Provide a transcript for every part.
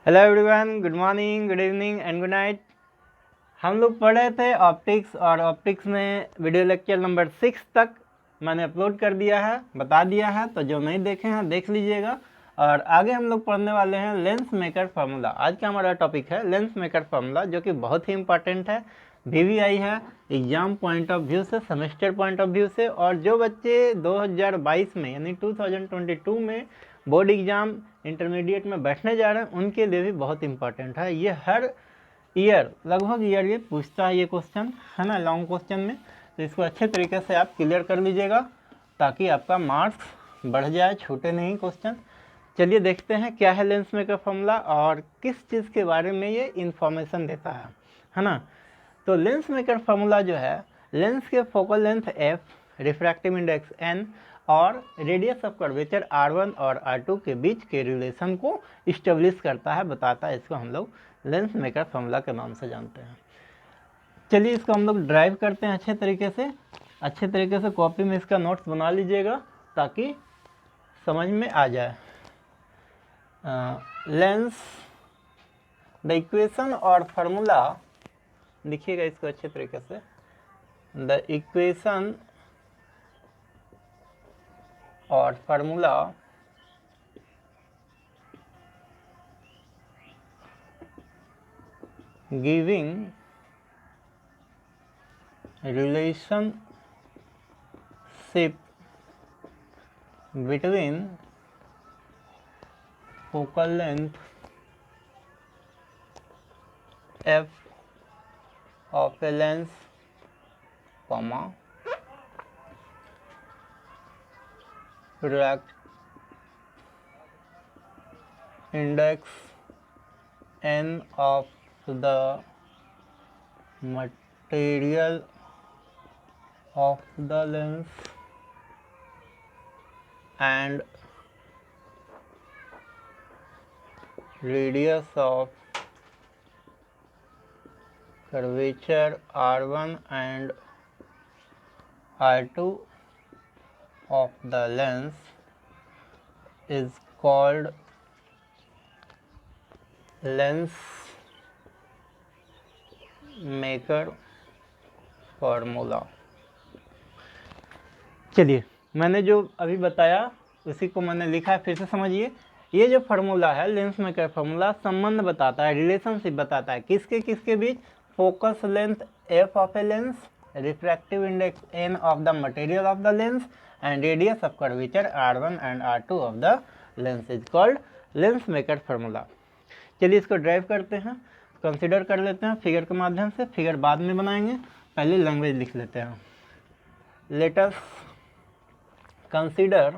Hello everyone, good morning, good evening and good night. हम लोग पढ़ रहे थे ऑप्टिक्स और ऑप्टिक्स में वीडियो लेक्चर नंबर 6 तक मैंने अपलोड कर दिया है, बता दिया है, तो जो नहीं देखे हैं देख लीजिएगा। और आगे हम लोग पढ़ने वाले हैं लेंस मेकर फार्मूला। आज का हमारा टॉपिक है लेंस मेकर फार्मूला, जो कि बहुत ही इंपॉर्टेंट है, VVI है, एग्जाम पॉइंट ऑफ व्यू से, सेमेस्टर पॉइंट ऑफ व्यू से। और जो बच्चे 2022 में यानी 2022 में बोर्ड एग्जाम इंटरमीडिएट में बैठने जा रहे हैं, उनके लिए भी बहुत इंपॉर्टेंट है। ये हर ईयर, लगभग ईयर ये पूछता है, ये क्वेश्चन है ना, लॉन्ग क्वेश्चन में। तो इसको अच्छे तरीके से आप क्लियर कर लीजिएगा ताकि आपका मार्क्स बढ़ जाए, छूटे नहीं क्वेश्चन। चलिए देखते हैं क्या है लेंस मेकर फॉर्मूला और किस चीज़ के बारे में ये इंफॉर्मेशन देता है ना। तो लेंस मेकर फार्मूला जो है, लेंस के focal length f, refractive index n और रेडियस ऑफ कर्वेचर r1 और r2 के बीच के रिलेशन को इस्टेब्लिश करता है, बताता है। इसको हम लोग लेंस मेकर फार्मूला के नाम से जानते हैं। चलिए इसको हम लोग ड्राइव करते हैं अच्छे तरीके से कॉपी में इसका नोट्स बना लीजिएगा ताकि समझ में आ जाए। लेंस द इक्वेशन और फार्मूला, लिखिएगा इसको अच्छे तरीके से। द इक्वेशन और formula giving relationship between focal length f of a lens, comma, refractive index n of the material of the lens and radius of curvature r1 and r2 of the lens is called lens maker formula। चलिए, मैंने जो अभी बताया उसी को मैंने लिखा है, फिर से समझिए। ये जो फार्मूला है लेंस मेकर फार्मूला, संबंध बताता है, रिलेशनशिप बताता है किसके किसके बीच। Focus length f of a lens, refractive index n of the material of the lens and radius of curvature r1 and r2 of the lens is called lens maker formula. चलिए इसको drive करते हैं, consider कर लेते हैं figure के माध्यम से। फिगर बाद में बनाएंगे, पहले लैंग्वेज लिख लेते हैं। Let us consider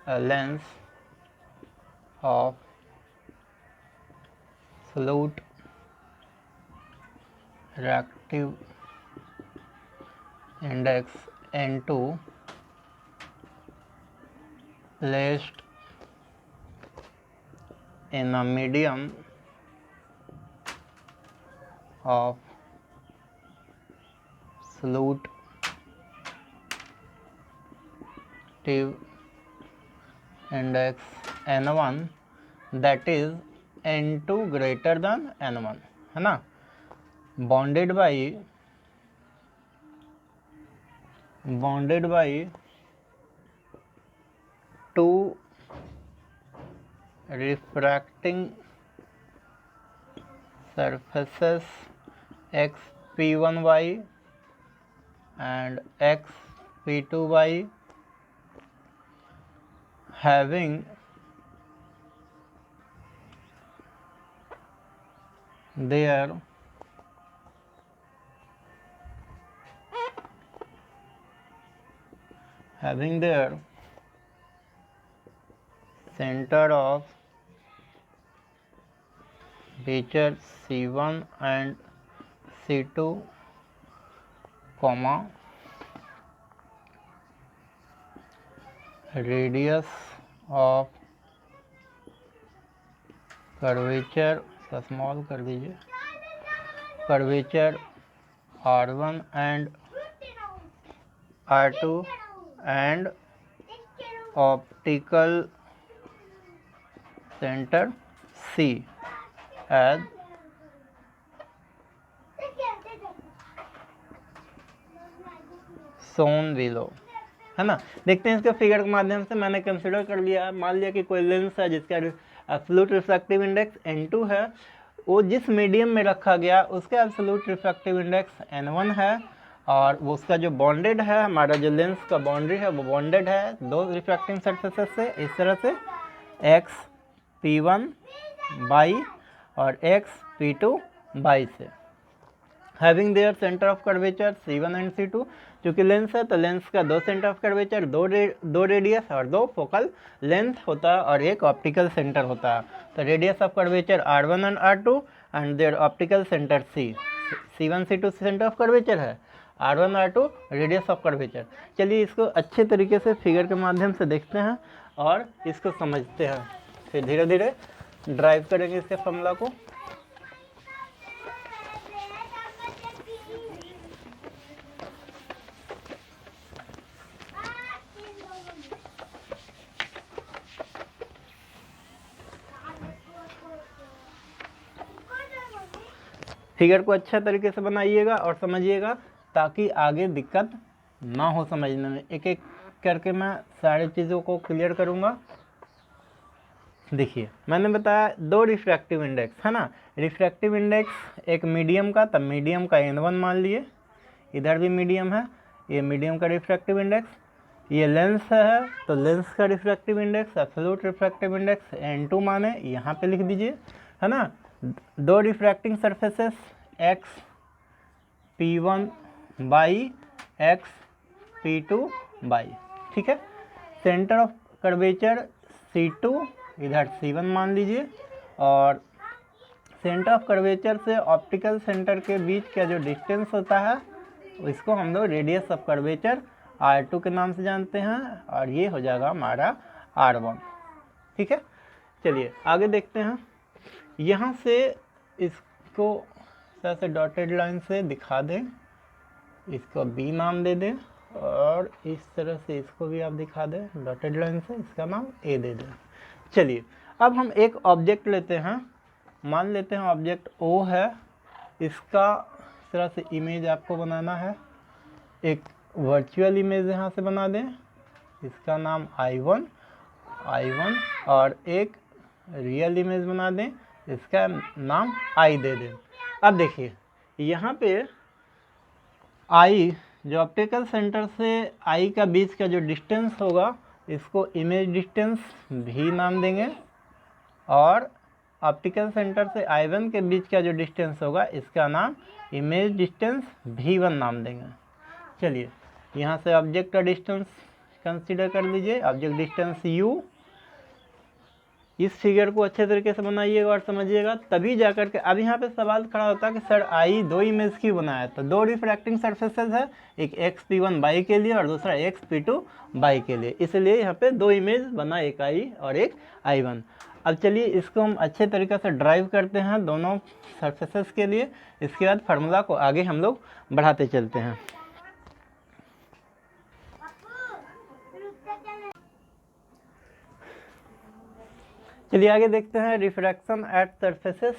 a lens of fluid reactive index n2 placed in a medium of fluid index n1 that is n2 greater than n1, है ना। bonded by two refracting surfaces xp1y and xp2y having their center of feature C1 and C2, comma, radius of curvature small कर दीजिए, curvature R1 and R2 and optical centre C as shown below, है ना। देखते हैं इसके figure के माध्यम से। मैंने कंसिडर कर लिया, मान लिया कि कोई लेंस है जिसका एब्सोल्यूट रिफ्रैक्टिव इंडेक्स n2 है, वो जिस मीडियम में रखा गया उसका एब्सोल्यूट रिफ्रैक्टिव इंडेक्स n1 है, और वो उसका जो बॉन्डेड है, हमारा जो लेंस का बाउंड्री है वो बॉन्डेड है दो रिफ्रैक्टिंग सरफेसेस से, इस तरह से x p1 बाई और x p2 बाई से, having their centre of curvature C1 and C2। चूँकि लेंस है तो लेंस का दो सेंटर ऑफ कर्वेचर, दो रेडियस और दो फोकल लेंथ होता है, और एक ऑप्टिकल सेंटर होता है। तो radius of curvature R1 and R2 and their optical centre C1 C2 centre of curvature है, R1 R2 radius of curvature. चलिए इसको अच्छे तरीके से फिगर के माध्यम से देखते हैं और इसको समझते हैं, फिर धीरे धीरे ड्राइव करेंगे इसके फॉर्मूला को। फिगर को अच्छा तरीके से बनाइएगा और समझिएगा ताकि आगे दिक्कत ना हो समझने में। एक एक करके मैं सारी चीज़ों को क्लियर करूँगा। देखिए मैंने बताया दो रिफ्रैक्टिव इंडेक्स है ना, रिफ्रैक्टिव इंडेक्स एक मीडियम का, तब मीडियम का n1 मान लिए, इधर भी मीडियम है, ये मीडियम का रिफ्रैक्टिव इंडेक्स, ये लेंस है तो लेंस का refractive index absolute refractive index n2 माने, यहाँ पे लिख दीजिए, है ना। दो refracting surfaces x p1 by x p2 by, ठीक है। सेंटर ऑफ कर्वेचर C2, इधर C1 मान लीजिए, और सेंटर ऑफ कर्वेचर से ऑप्टिकल सेंटर के बीच का जो डिस्टेंस होता है इसको हम लोग रेडियस ऑफ कर्वेचर R2 के नाम से जानते हैं, और ये हो जाएगा हमारा R1, ठीक है। चलिए आगे देखते हैं। यहाँ से इसको ऐसे डॉटेड लाइन से दिखा दें, इसको B नाम दे दें, और इस तरह से इसको भी आप दिखा दें डॉटेड लाइन से, इसका नाम A दे दें। चलिए अब हम एक ऑब्जेक्ट लेते हैं, मान लेते हैं ऑब्जेक्ट O है, इसका इस तरह से इमेज आपको बनाना है। एक वर्चुअल इमेज यहाँ से बना दें, इसका नाम I1 और एक रियल इमेज बना दें, इसका नाम I दे दें। अब देखिए यहाँ पे I जो ऑप्टिकल सेंटर से I का बीच का जो डिस्टेंस होगा इसको इमेज डिस्टेंस V नाम देंगे, और ऑप्टिकल सेंटर से I1 के बीच का जो डिस्टेंस होगा इसका नाम इमेज डिस्टेंस V1 नाम देंगे। चलिए यहाँ से ऑब्जेक्ट का डिस्टेंस कंसीडर कर लीजिए, ऑब्जेक्ट डिस्टेंस U। इस फिगर को अच्छे तरीके से बनाइएगा और समझिएगा, तभी जाकर के अब यहाँ पे सवाल खड़ा होता है कि सर आई दो इमेज क्यों बनाया। तो दो रिफ्रैक्टिंग सरफेसेस है, एक XP1 बाई के लिए और दूसरा XP2 बाई के लिए, इसलिए यहाँ पे दो इमेज बना, एक I और एक I1। अब चलिए इसको हम अच्छे तरीके से ड्राइव करते हैं दोनों सरफेसेस के लिए, इसके बाद फार्मूला को आगे हम लोग बढ़ाते चलते हैं। चलिए आगे देखते हैं refraction at surfaces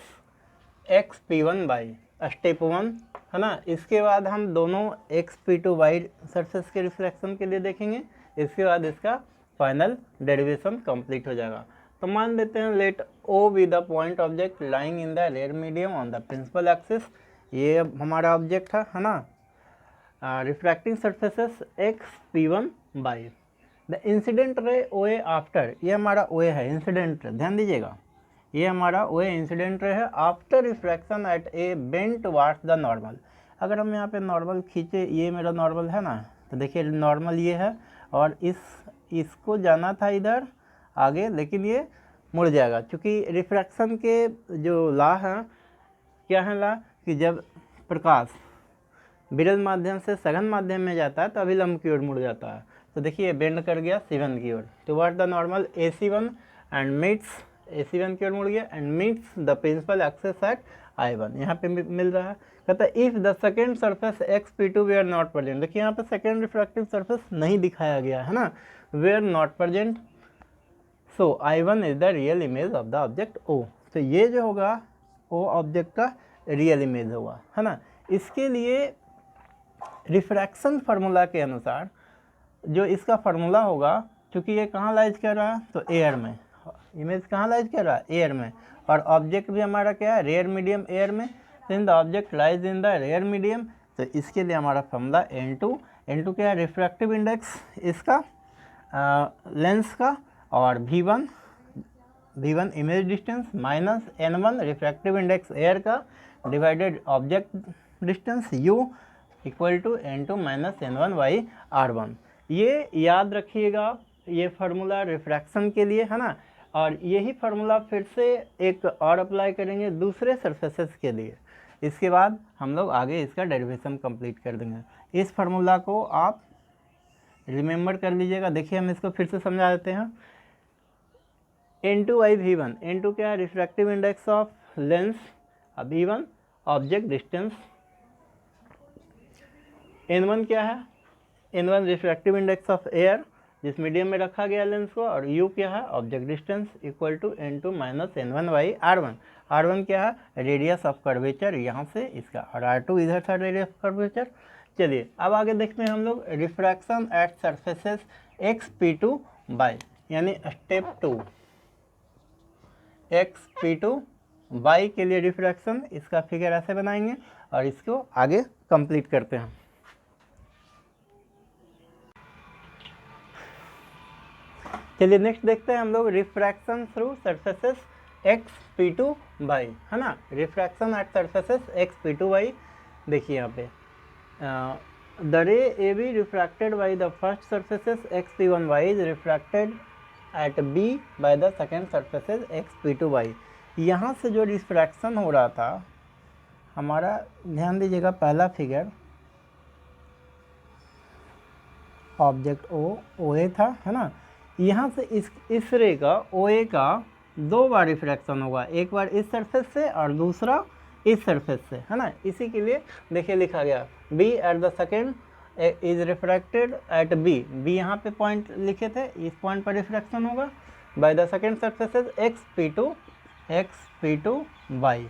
XP1 by, step 1 है ना। इसके बाद हम दोनों XP2 बाई सरफेस के रिफ्रैक्शन के लिए देखेंगे, इसके बाद इसका फाइनल डेरिवेशन कंप्लीट हो जाएगा। तो मान लेते हैं let O be the point object lying in the rare medium on the principal axis, ये हमारा ऑब्जेक्ट है ना। Refracting surfaces XP1 Y, the incident ray OA after, ये हमारा OA है इंसिडेंट रे, ध्यान दीजिएगा ये हमारा OA इंसिडेंट रे है, after refraction at A bent towards the normal. अगर हम यहाँ पे नॉर्मल खींचे, ये मेरा नॉर्मल है ना, तो देखिए नॉर्मल ये है, और इसको जाना था इधर आगे, लेकिन ये मुड़ जाएगा, क्योंकि रिफ्रैक्शन के जो लॉ है, क्या है लॉ, कि जब प्रकाश विरल माध्यम से सघन माध्यम में जाता है तो अभिलंब की ओर मुड़ जाता है। तो देखिए बेंड कर गया C1 की ओर toward the normal AC1 and meets, AC1 की ओर मुड़ गया and meets the principal axis at I1, यहाँ पे मिल रहा है। कहता है if the second surface XP2 we are not present, देखिए यहाँ पे सेकेंड रिफ्रैक्टिव सरफेस नहीं दिखाया गया है ना, where not present, so I1 is the real image of the object O। तो ये जो होगा O ऑब्जेक्ट का रियल इमेज होगा, है ना। इसके लिए रिफ्रैक्शन फार्मूला के अनुसार जो इसका फार्मूला होगा, क्योंकि ये कहाँ लाइज कर रहा है, तो एयर में, इमेज कहाँ लाइज कर रहा है, एयर में, और ऑब्जेक्ट भी हमारा क्या है, रेयर मीडियम एयर में, in the object lies in the rare medium. तो इसके लिए हमारा फॉर्मूला N2 क्या है, रिफ्रैक्टिव इंडेक्स इसका लेंस का, और V1 image distance minus N1 refractive index air का divided object distance U equal to N2 minus N1/R1। ये याद रखिएगा, ये फार्मूला रिफ्रैक्शन के लिए है ना। और यही फार्मूला फिर से एक और अप्लाई करेंगे दूसरे सरफेसेस के लिए। इसके बाद हम लोग आगे इसका डेरिवेशन कंप्लीट कर देंगे। इस फार्मूला को आप रिमेंबर कर लीजिएगा। देखिए हम इसको फिर से समझा देते हैं। N2/V1, N2 क्या है, refractive index of lens, V1 object distance, N1 क्या है, N1 refractive index of air जिस मीडियम में रखा गया लेंस को, और U क्या है, object distance equal to N2 minus N1/R1। R1 क्या है, रेडियस ऑफ कर्वेचर यहाँ से इसका, और R2 इधर था रेडियस ऑफ कर्वेचर। चलिए अब आगे देखते हैं हम लोग refraction at surfaces XP2 by, यानी स्टेप 2 XP2 बाई के लिए रिफ्रैक्शन, इसका फिगर ऐसे बनाएंगे और इसको आगे कंप्लीट करते हैं। चलिए नेक्स्ट देखते हैं हम लोग refraction through surfaces XP2 by, है ना। Refraction at surfaces XP2 by, देखिए यहाँ पे the ray AB refracted by the first surfaces XP1 Y is refracted at B by the second surfaces XP2 Y. यहाँ से जो रिफ्रैक्शन हो रहा था हमारा, ध्यान दीजिएगा, पहला फिगर ऑब्जेक्ट OA था, है ना। यहाँ से इस रे का OA का 2 बार रिफ्रैक्शन होगा, एक बार इस सरफेस से और दूसरा इस सरफेस से, है ना। इसी के लिए देखिए लिखा गया B at the second is refracted at B यहाँ पे पॉइंट लिखे थे, इस पॉइंट पर रिफ्रैक्शन होगा by the second surfaces XP2 Y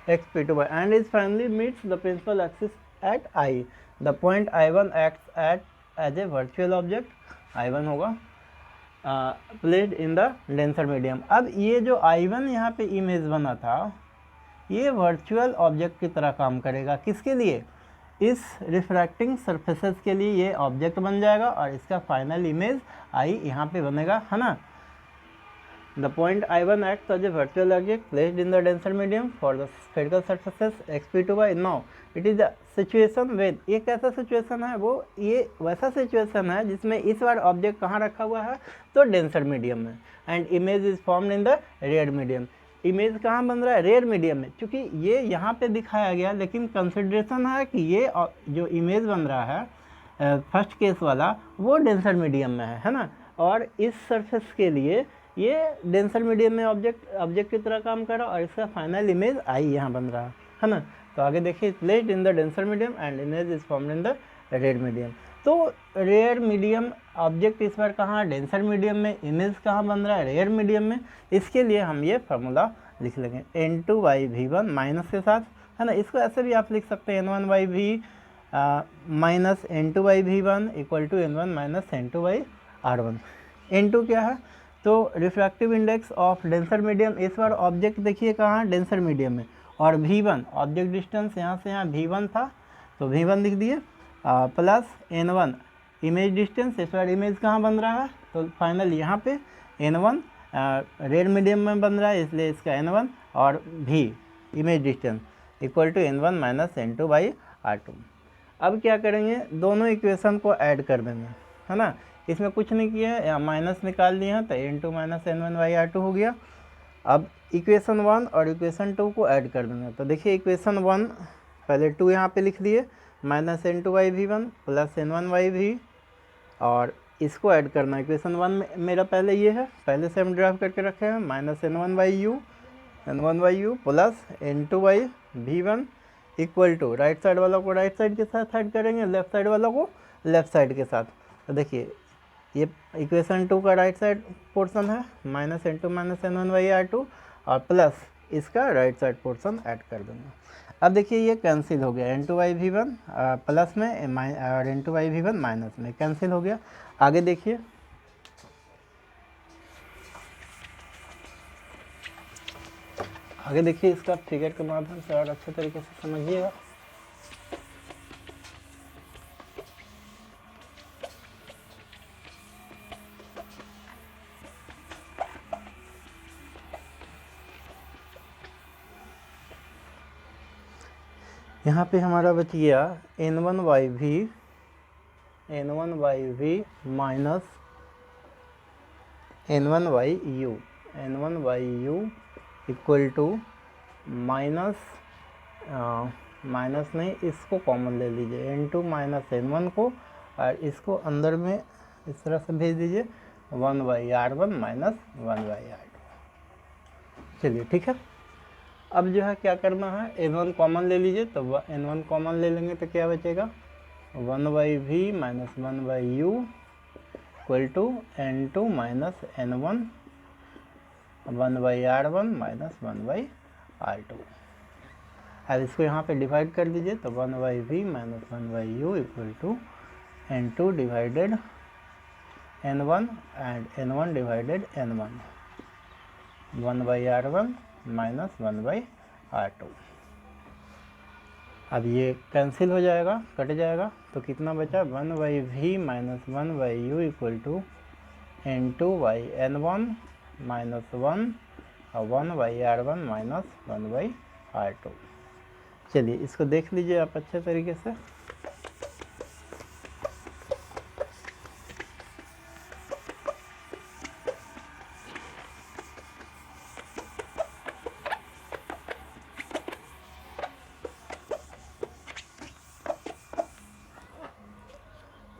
and is finally meets the principal axis at I। The point I1 acts as a virtual object, I1 होगा placed in the denser medium. अब ये जो I1 यहाँ पे image बना था, ये virtual object की तरह काम करेगा। किसके लिए, इस रिफ्रैक्टिंग सरफेसेस के लिए ये ऑब्जेक्ट बन जाएगा और इसका फाइनल इमेज I यहाँ पे बनेगा, है ना। The point I1 acts as a virtual object placed in the denser medium for the spherical surfaces XP2 by now. It is a situation with, ये कैसा सिचुएशन है, वो ये वैसा सिचुएशन है जिसमें इस बार ऑब्जेक्ट कहाँ रखा हुआ है, तो डेंसर मीडियम में, and image is formed in the rare medium. Image कहाँ बन रहा है, रेयर मीडियम में, क्योंकि ये यहाँ पे दिखाया गया, लेकिन कंसिडरेशन है कि ये जो इमेज बन रहा है फर्स्ट केस वाला, वो डेंसर मीडियम में है ना। और इस सरफेस के लिए ये डेंसर मीडियम में ऑब्जेक्ट की तरह काम कर रहा है और इसका फाइनल इमेज I यहाँ बन रहा है ना। तो आगे देखिए, placed in the denser medium and image is formed in the rare medium. तो रेयर मीडियम ऑब्जेक्ट इस बार कहाँ, डेंसर मीडियम में, इमेज कहाँ बन रहा है, रेयर मीडियम में। इसके लिए हम ये फार्मूला लिख लेंगे N2/V1 माइनस के साथ, है ना। इसको ऐसे भी आप लिख सकते हैं N1/V minus N2/V1 equal to N1 minus N2/R1। N2 क्या है, तो refractive index of denser medium, इस बार ऑब्जेक्ट देखिए कहाँ, डेंसर मीडियम में, और V1 ऑब्जेक्ट डिस्टेंस यहाँ से यहाँ V1 था, तो V1 लिख दिए, प्लस N1 इमेज डिस्टेंस, इस बार इमेज कहाँ बन रहा है, तो फाइनल यहाँ पे N1 रेयर मीडियम में बन रहा है, इसलिए इसका N1 और V image distance equal to N1 minus N2/R2। अब क्या करेंगे, दोनों इक्वेशन को ऐड कर देंगे, है ना। इसमें कुछ नहीं किया है, या माइनस निकाल दिए हैं, तो N2 माइनस N1/R2 हो गया। अब इक्वेशन 1 और इक्वेशन 2 को ऐड कर देंगे। तो देखिए इक्वेशन 1 पहले 2 यहाँ पे लिख दिए, माइनस N2/V1 प्लस N1/V, और इसको ऐड करना। इक्वेशन 1 में मेरा पहले ये है, पहले से हम ड्राइव करके रखे हैं, minus N1/U plus N2/V1 equal to, right side वालों को राइट साइड के साथ ऐड करेंगे, लेफ्ट साइड वालों को लेफ्ट साइड के साथ। तो देखिए ये इक्वेशन 2 का राइट साइड पोर्शन है, माइनस n2 माइनस n1/r2 और प्लस इसका राइट साइड पोर्शन ऐड कर दूंगा। अब देखिए ये कैंसिल हो गया, n2/v1 प्लस में और n2/v1 माइनस में कैंसिल हो गया। आगे देखिए इसका फिगर के माध्यम से और अच्छे तरीके से समझिएगा। यहाँ पे हमारा बच गया n1/v minus n1/u equal to minus नहीं, इसको कॉमन ले लीजिए, n2 माइनस n1 को, और इसको अंदर में इस तरह से भेज दीजिए 1/r1 माइनस 1/r2। चलिए ठीक है। अब जो है क्या करना है, n1 कॉमन ले लीजिए, तो n1 कॉमन ले लेंगे तो क्या बचेगा 1/v minus 1/u equal to n2 minus n1 1/r1 minus 1/r2। अब इसको यहाँ पे डिवाइड कर दीजिए, तो 1/v minus 1/u equal to n2 divided n1 and n1 divided n1 1/r1 minus 1/r2। अब ये कैंसिल हो जाएगा, कट जाएगा, तो कितना बचा 1/v minus 1/u equal to n2/n1 minus 1 और 1/r1 माइनस 1/r2। चलिए इसको देख लीजिए आप अच्छे तरीके से।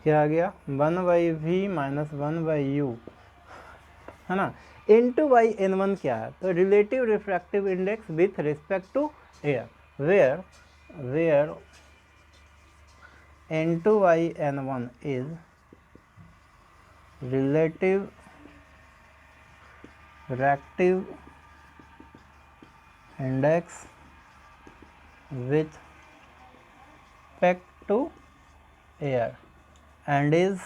क्या आ गया 1/v माइनस 1/u, है ना। n2/n1 क्या है, तो relative refractive index with respect to air, where n2/n1 is relative refractive index with respect to air and is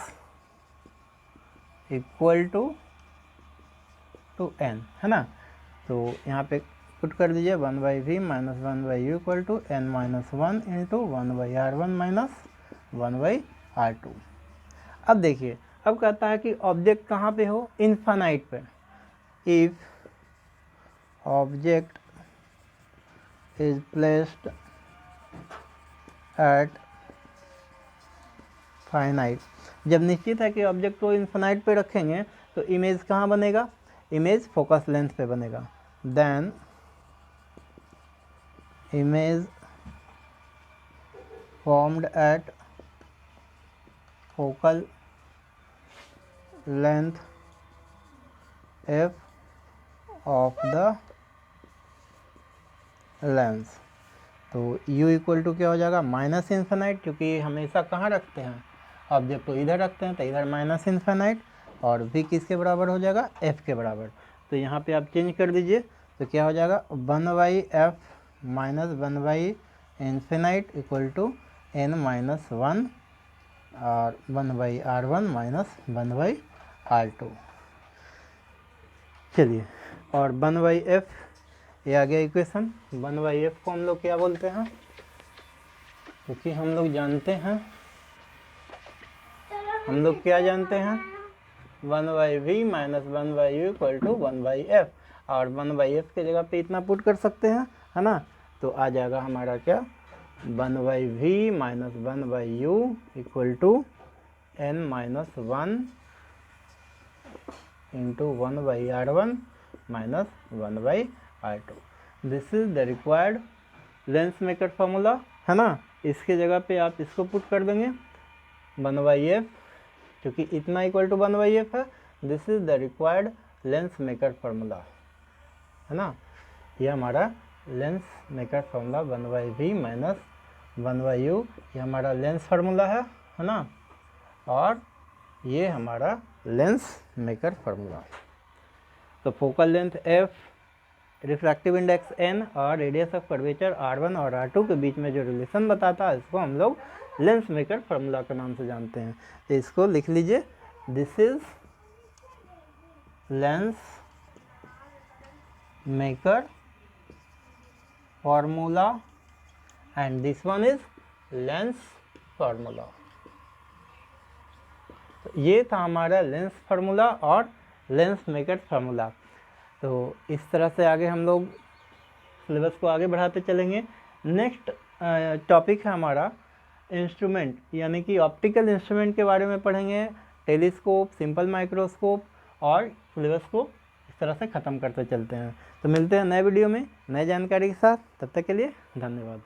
equal to n, है ना। तो यहाँ पे पुट कर दीजिए 1/v minus 1/u equal to n minus 1 into 1/r1 minus 1/r2। अब देखिए, अब कहता है कि ऑब्जेक्ट कहाँ पे हो, इनफाइनाइट पे। If object is placed at finite, जब निश्चित है कि ऑब्जेक्ट को इनफाइनाइट पे रखेंगे तो इमेज कहाँ बनेगा, इमेज फोकस लेंथ पे बनेगा। Then image formed at focal length f of the lens, तो u इक्वल टू क्या हो जाएगा माइनस इन्फिनाइट, क्योंकि हमेशा कहाँ रखते हैं ऑब्जेक्ट को, इधर रखते हैं, तो इधर माइनस इन्फिनाइट, और v किसके बराबर हो जाएगा f के बराबर। तो यहाँ पे आप चेंज कर दीजिए, तो क्या हो जाएगा 1/f माइनस 1/इन्फिनाइट इक्वल टू n माइनस 1 और 1/r1 माइनस 1/r2। चलिए, और 1/f ये आ गया इक्वेशन। 1/f को हम लोग क्या बोलते हैं, क्योंकि हम लोग जानते हैं, हम लोग क्या जानते हैं 1/v minus 1/u equal to 1/f, और 1/f के जगह पे इतना पुट कर सकते हैं, है ना। तो आ जाएगा हमारा क्या 1/v minus 1/u equal to n minus 1 into 1/r1 minus 1/r2। This is the required lens maker formula, है ना। इसके जगह पे आप इसको पुट कर देंगे 1/f, क्योंकि इतना इक्वल टू 1/f है। This is the required lens maker formula, है ना। ये हमारा lens maker formula 1/v minus 1/u, ये हमारा लेंस फार्मूला है ना। और ये हमारा लेंस मेकर फार्मूला। तो focal length f, refractive index n और रेडियस ऑफ कर्वेचर r1 और r2 के बीच में जो रिलेशन बताता है इसको हम लोग लेंस मेकर फार्मूला के नाम से जानते हैं। तो इसको लिख लीजिए, this is lens maker formula and this one is lens formula. तो ये था हमारा लेंस फार्मूला और लेंस मेकर फार्मूला। तो इस तरह से आगे हम लोग सिलेबस को आगे बढ़ाते चलेंगे। नेक्स्ट टॉपिक है हमारा इंस्ट्रूमेंट, यानी कि ऑप्टिकल इंस्ट्रूमेंट के बारे में पढ़ेंगे, टेलीस्कोप, सिंपल माइक्रोस्कोप, और सिलेबस को इस तरह से ख़त्म करते चलते हैं। तो मिलते हैं नए वीडियो में नए जानकारी के साथ, तब तक के लिए धन्यवाद।